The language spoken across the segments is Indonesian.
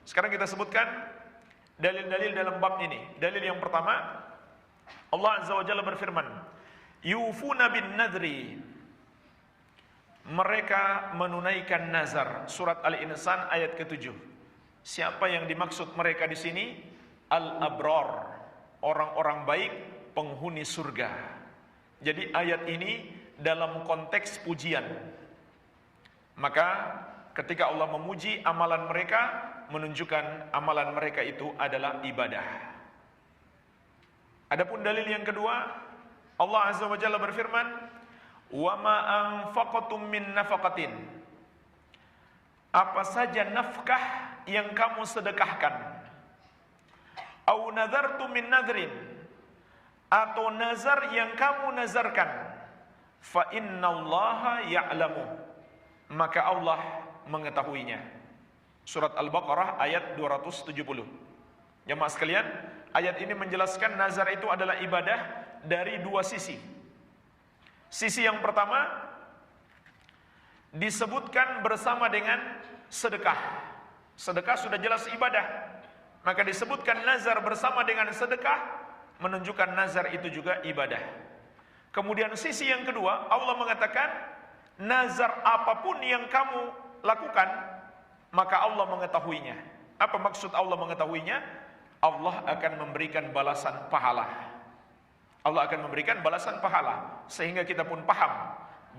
Sekarang kita sebutkan dalil-dalil dalam bab ini. Dalil yang pertama, Allah Azza wa Jalla berfirman, yufuna bin nadri, mereka menunaikan nazar. Surat Al-Insan ayat ke-7. Siapa yang dimaksud mereka di sini? Al-abrar, orang-orang baik, penghuni surga. Jadi ayat ini dalam konteks pujian. Maka ketika Allah memuji amalan mereka, menunjukkan amalan mereka itu adalah ibadah. Adapun dalil yang kedua, Allah Azza wa Jalla berfirman, wa ma anfaqtum min nafaqatin, apa saja nafkah yang kamu sedekahkan, au nadartum min nadrin, atau nazar yang kamu nazarkan, fa innallaha ya'lamu, maka Allah mengetahuinya. Surat Al-Baqarah ayat 270. Jemaah sekalian, ayat ini menjelaskan nazar itu adalah ibadah dari dua sisi. Sisi yang pertama disebutkan bersama dengan sedekah. Sedekah sudah jelas ibadah. Maka disebutkan nazar bersama dengan sedekah, menunjukkan nazar itu juga ibadah. Kemudian sisi yang kedua, Allah mengatakan nazar apapun yang kamu lakukan, maka Allah mengetahuinya. Apa maksud Allah mengetahuinya? Allah akan memberikan balasan pahala. Allah akan memberikan balasan pahala, sehingga kita pun paham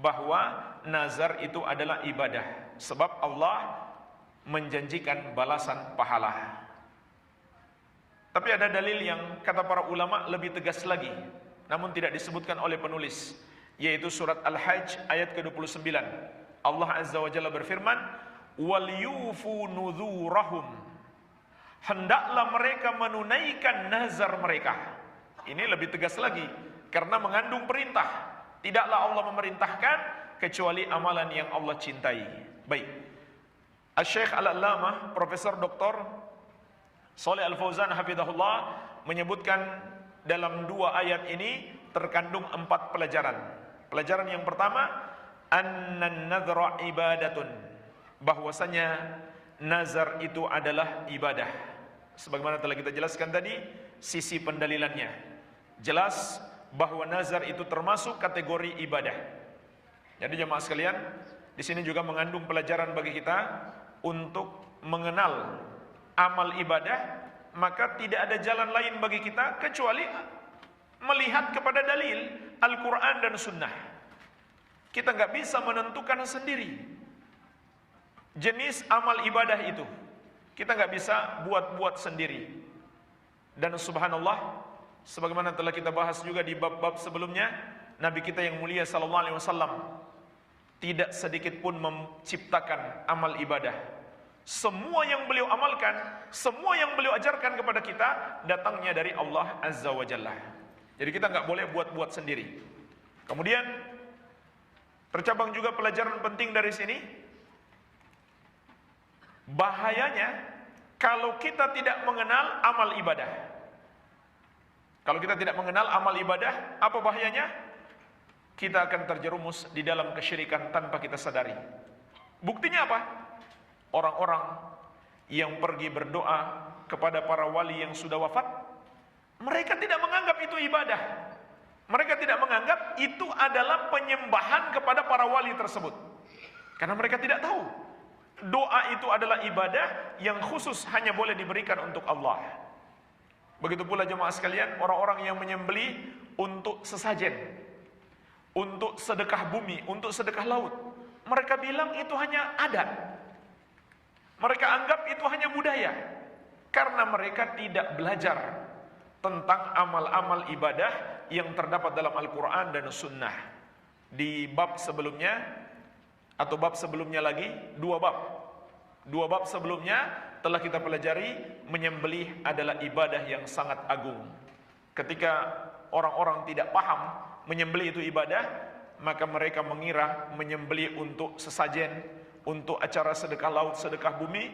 bahwa nazar itu adalah ibadah, sebab Allah menjanjikan balasan pahala. Tapi ada dalil yang kata para ulama lebih tegas lagi, namun tidak disebutkan oleh penulis, yaitu surat Al-Hajj ayat ke-29. Allah Azza wa Jalla berfirman, wal yufu nuzurahum, hendaklah mereka menunaikan nazar mereka. Ini lebih tegas lagi, karena mengandung perintah. Tidaklah Allah memerintahkan kecuali amalan yang Allah cintai. Baik, Asy-Syaikh Al-Allamah Profesor Dr. Shalih Al-Fauzan hafizahullah menyebutkan dalam dua ayat ini terkandung 4 pelajaran. Pelajaran yang pertama, annan nadhra ibadatun, bahwasanya nazar itu adalah ibadah. Sebagaimana telah kita jelaskan tadi, sisi pendalilannya jelas bahwa nazar itu termasuk kategori ibadah. Jadi jemaah sekalian, di sini juga mengandung pelajaran bagi kita untuk mengenal amal ibadah. Maka tidak ada jalan lain bagi kita kecuali melihat kepada dalil Al-Quran dan Sunnah. Kita nggak bisa menentukan sendiri jenis amal ibadah itu. Kita nggak bisa buat-buat sendiri. Dan subhanallah, sebagaimana telah kita bahas juga di bab-bab sebelumnya, Nabi kita yang mulia sallallahu alaihi wasallam tidak sedikit pun menciptakan amal ibadah. Semua yang beliau amalkan, semua yang beliau ajarkan kepada kita, datangnya dari Allah Azza wa Jalla. Jadi kita nggak boleh buat-buat sendiri. Kemudian tercabang juga pelajaran penting dari sini, bahayanya kalau kita tidak mengenal amal ibadah. Kalau kita tidak mengenal amal ibadah, apa bahayanya? Kita akan terjerumus di dalam kesyirikan tanpa kita sadari. Buktinya apa? Orang-orang yang pergi berdoa kepada para wali yang sudah wafat, mereka tidak menganggap itu ibadah. Mereka tidak menganggap itu adalah penyembahan kepada para wali tersebut. Karena mereka tidak tahu doa itu adalah ibadah yang khusus hanya boleh diberikan untuk Allah. Begitu pula jemaah sekalian, orang-orang yang menyembelih untuk sesajen, untuk sedekah bumi, untuk sedekah laut, mereka bilang itu hanya adat. Mereka anggap itu hanya budaya, karena mereka tidak belajar tentang amal-amal ibadah yang terdapat dalam Al-Quran dan Sunnah. Di bab sebelumnya, atau bab sebelumnya lagi, dua bab sebelumnya telah kita pelajari, menyembelih adalah ibadah yang sangat agung. Ketika orang-orang tidak paham menyembelih itu ibadah, maka mereka mengira menyembelih untuk sesajen, untuk acara sedekah laut, sedekah bumi,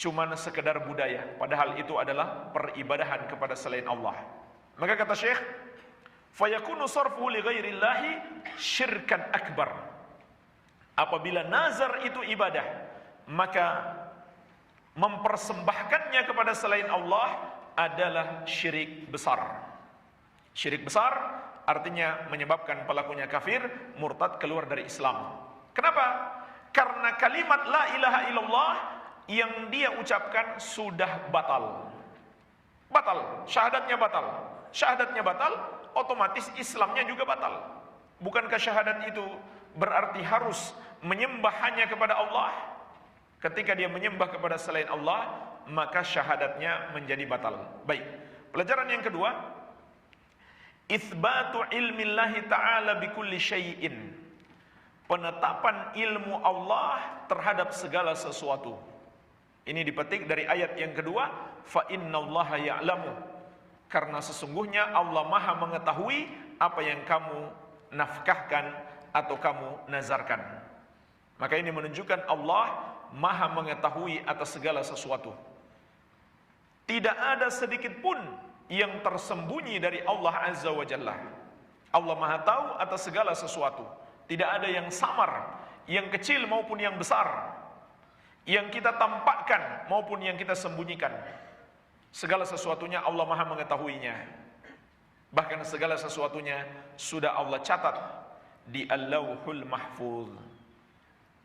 cuman sekedar budaya, padahal itu adalah peribadahan kepada selain Allah. Maka kata Syekh, fayakunu sarfuhu li ghairillahi syirkan akbar. Apabila nazar itu ibadah, maka mempersembahkannya kepada selain Allah adalah syirik besar. Syirik besar artinya menyebabkan pelakunya kafir, murtad, keluar dari Islam. Kenapa? Karena kalimat la ilaha illallah yang dia ucapkan sudah batal. Batal, syahadatnya batal. Syahadatnya batal, otomatis Islamnya juga batal. Bukankah syahadat itu berarti harus menyembah hanya kepada Allah? Ketika dia menyembah kepada selain Allah, maka syahadatnya menjadi batal. Baik, pelajaran yang kedua, itsbatu ilmillahi ta'ala bikulli syai'in. Penetapan ilmu Allah terhadap segala sesuatu. Ini dipetik dari ayat yang kedua, fa innallaha ya'lamu. Karena sesungguhnya Allah Maha mengetahui apa yang kamu nafkahkan atau kamu nazarkan. Maka ini menunjukkan Allah Maha mengetahui atas segala sesuatu. Tidak ada sedikit pun yang tersembunyi dari Allah Azza wa Jalla. Allah Maha tahu atas segala sesuatu. Tidak ada yang samar, yang kecil maupun yang besar, yang kita tampakkan maupun yang kita sembunyikan. Segala sesuatunya Allah Maha mengetahuinya. Bahkan segala sesuatunya sudah Allah catat di Al-Lauhul Mahfuz.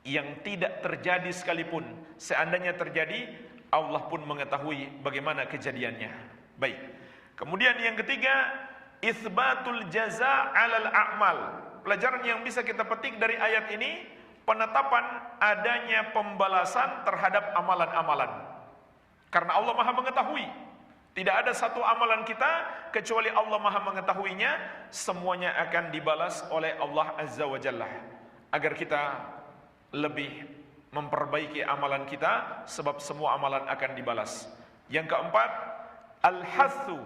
Yang tidak terjadi sekalipun, seandainya terjadi, Allah pun mengetahui bagaimana kejadiannya. Baik. Kemudian yang ketiga, itsbatul jaza 'alal a'mal. Pelajaran yang bisa kita petik dari ayat ini, penetapan adanya pembalasan terhadap amalan-amalan. Karena Allah Maha mengetahui. Tidak ada satu amalan kita kecuali Allah Maha mengetahuinya, semuanya akan dibalas oleh Allah Azza wa Jalla. Agar kita lebih memperbaiki amalan kita, sebab semua amalan akan dibalas. Yang keempat, al-hathu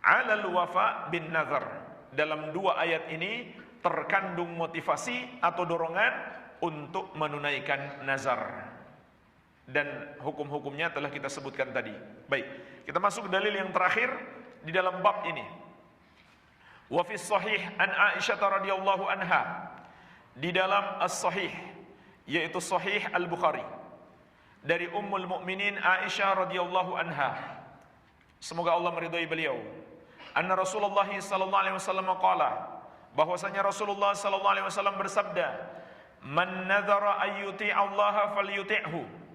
'alal wafa bin nazar. Dalam dua ayat ini terkandung motivasi atau dorongan untuk menunaikan nazar. Dan hukum-hukumnya telah kita sebutkan tadi. Baik, kita masuk ke dalil yang terakhir di dalam bab ini. Wa fi sahih an Aisyah radhiyallahu anha. Di dalam as-sahih, yaitu Sahih Al-Bukhari, dari Ummul Mukminin Aisyah radhiyallahu anha, semoga Allah meridhai beliau, anna Rasulullah sallallahu alaihi wasallam qala, bahwasanya Rasulullah sallallahu alaihi wasallam bersabda, man nadzara ayyuti Allah falyuti'hu.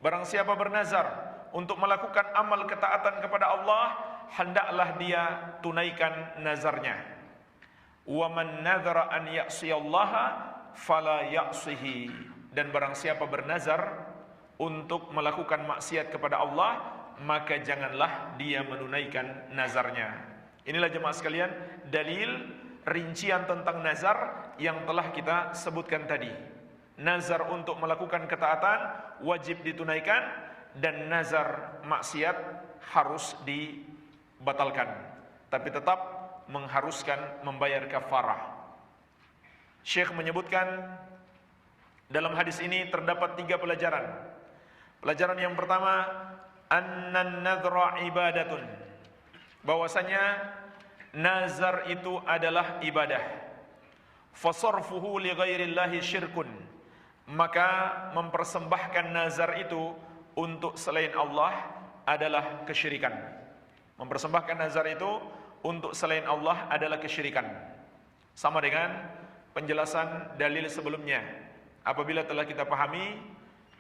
Barang siapa bernazar untuk melakukan amal ketaatan kepada Allah, hendaklah dia tunaikan nazarnya. Wa man nadzara an ya'siyallaha fala ya'sihi. Dan barang siapa bernazar untuk melakukan maksiat kepada Allah, maka janganlah dia menunaikan nazarnya. Inilah jemaah sekalian dalil rincian tentang nazar yang telah kita sebutkan tadi. Nazar untuk melakukan ketaatan wajib ditunaikan, dan nazar maksiat harus dibatalkan, tapi tetap mengharuskan membayar kafarah. Syekh menyebutkan dalam hadis ini terdapat 3 pelajaran. Pelajaran yang pertama, annan nadzra ibadatun. Bahwasanya nazar itu adalah ibadah. Fasarfuhu li ghairillahi syirkun. Maka mempersembahkan nazar itu untuk selain Allah adalah kesyirikan. Mempersembahkan nazar itu untuk selain Allah adalah kesyirikan. Sama dengan penjelasan dalil sebelumnya. Apabila telah kita pahami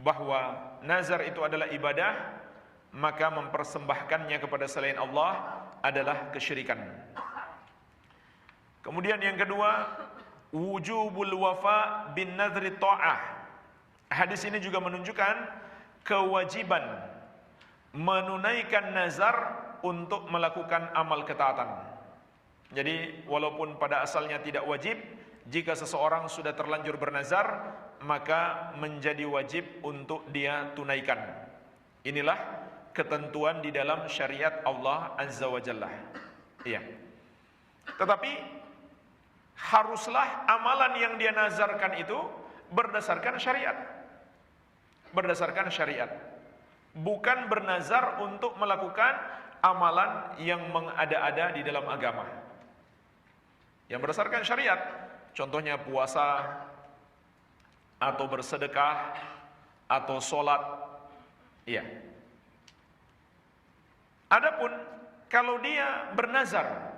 bahwa nazar itu adalah ibadah, maka mempersembahkannya kepada selain Allah adalah kesyirikan. Kemudian yang kedua, wujubul wafa bin nadri ta'ah. Hadis ini juga menunjukkan kewajiban menunaikan nazar untuk melakukan amal ketaatan. Jadi walaupun pada asalnya tidak wajib, jika seseorang sudah terlanjur bernazar, maka menjadi wajib untuk dia tunaikan. Inilah ketentuan di dalam syariat Allah Azza wa Jalla. Iya. Tetapi haruslah amalan yang dia nazarkan itu berdasarkan syariat. Berdasarkan syariat. Bukan bernazar untuk melakukan amalan yang mengada-ada di dalam agama. Yang berdasarkan syariat, contohnya puasa, atau bersedekah, atau sholat, Iya. Adapun kalau dia bernazar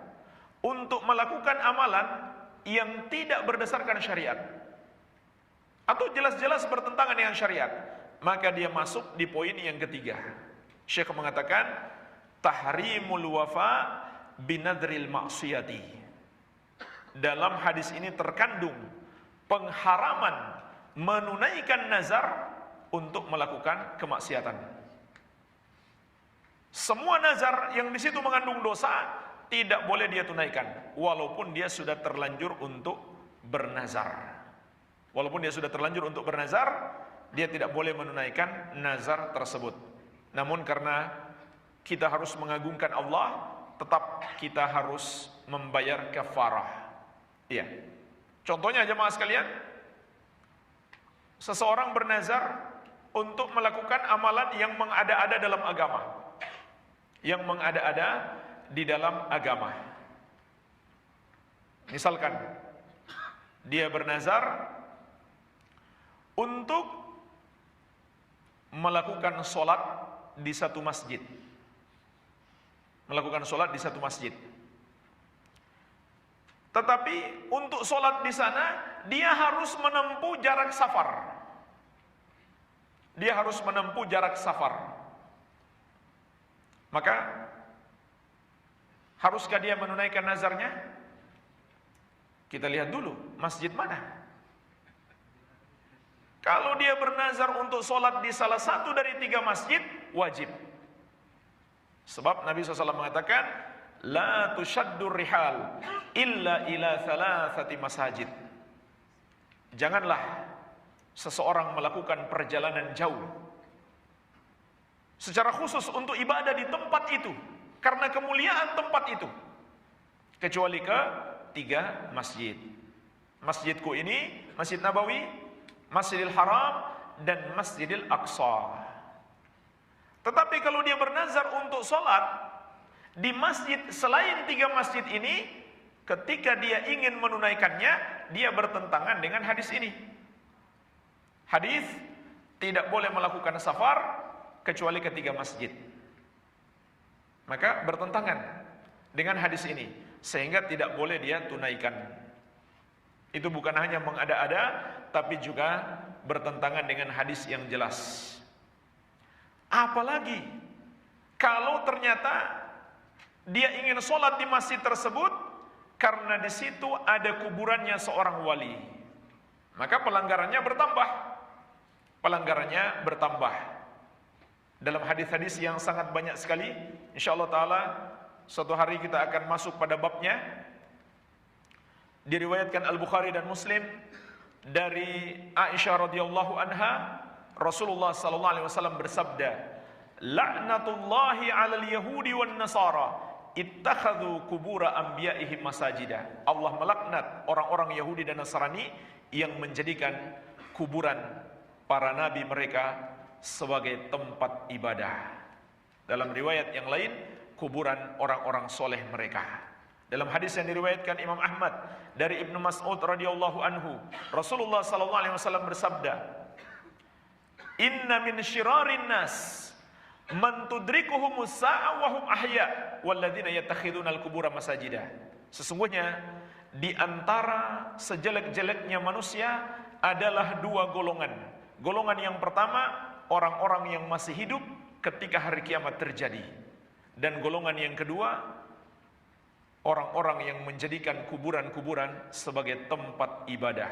untuk melakukan amalan yang tidak berdasarkan syariat atau jelas-jelas bertentangan dengan syariat, maka dia masuk di poin yang ketiga. Syekh mengatakan tahrimul wafa binadril maksiyati. Dalam hadis ini terkandung pengharaman menunaikan nazar untuk melakukan kemaksiatan. Semua nazar yang di situ mengandung dosa tidak boleh dia tunaikan, walaupun dia sudah terlanjur untuk bernazar. Walaupun dia sudah terlanjur untuk bernazar, dia tidak boleh menunaikan nazar tersebut. Namun karena kita harus mengagungkan Allah, tetap kita harus membayar kafarah. Iya. Contohnya jemaah sekalian, seseorang bernazar untuk melakukan amalan yang mengada-ada dalam agama. Yang mengada-ada di dalam agama. Misalkan dia bernazar untuk melakukan sholat di satu masjid. Melakukan sholat di satu masjid. Tetapi untuk sholat di sana dia harus menempuh jarak safar. Dia harus menempuh jarak safar. Maka haruskah dia menunaikan nazarnya? Kita lihat dulu masjid mana. Kalau dia bernazar untuk sholat di salah satu dari 3 masjid, wajib. Sebab Nabi SAW mengatakan, la tushaddur rihal illa ila thalathati masajid. Janganlah seseorang melakukan perjalanan jauh secara khusus untuk ibadah di tempat itu, karena kemuliaan tempat itu, kecuali ke 3 masjid. Masjidku ini, Masjid Nabawi, Masjidil Haram, dan Masjidil Aqsa. Tetapi kalau dia bernazar untuk sholat di masjid selain 3 masjid ini, ketika dia ingin menunaikannya, dia bertentangan dengan hadis ini. Hadis tidak boleh melakukan safar kecuali ke 3 masjid. Maka bertentangan dengan hadis ini, sehingga tidak boleh dia tunaikan. Itu bukan hanya mengada-ada, tapi juga bertentangan dengan hadis yang jelas. Apalagi kalau ternyata dia ingin sholat di masjid tersebut karena di situ ada kuburannya seorang wali, maka pelanggarannya bertambah. Pelanggarannya bertambah. Dalam hadis-hadis yang sangat banyak sekali, insyaallah taala suatu hari kita akan masuk pada babnya. Diriwayatkan Al-Bukhari dan Muslim dari Aisyah radhiyallahu anha, Rasulullah sallallahu alaihi wasallam bersabda, "La'natullahi 'alal yahudi wan nasara ittakhadhu qubura anbiya'ihim masajida." Allah melaknat orang-orang Yahudi dan Nasrani yang menjadikan kuburan para nabi mereka sebagai tempat ibadah. Dalam riwayat yang lain, kuburan orang-orang soleh mereka. Dalam hadis yang diriwayatkan Imam Ahmad dari Ibnu Mas'ud radhiyallahu anhu, Rasulullah sallallahu alaihi wasallam bersabda, "Inna min syirarin nas man tudrikuhumus sa'a wa hum ahya walladzina yattakhiduna al-qubura masajida." Sesungguhnya di antara sejelek-jeleknya manusia adalah 2 golongan. Golongan yang pertama, orang-orang yang masih hidup ketika hari kiamat terjadi. Dan golongan yang kedua, orang-orang yang menjadikan kuburan-kuburan sebagai tempat ibadah.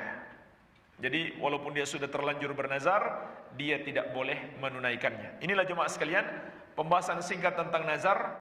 Jadi walaupun dia sudah terlanjur bernazar, dia tidak boleh menunaikannya. Inilah jemaah sekalian, pembahasan singkat tentang nazar.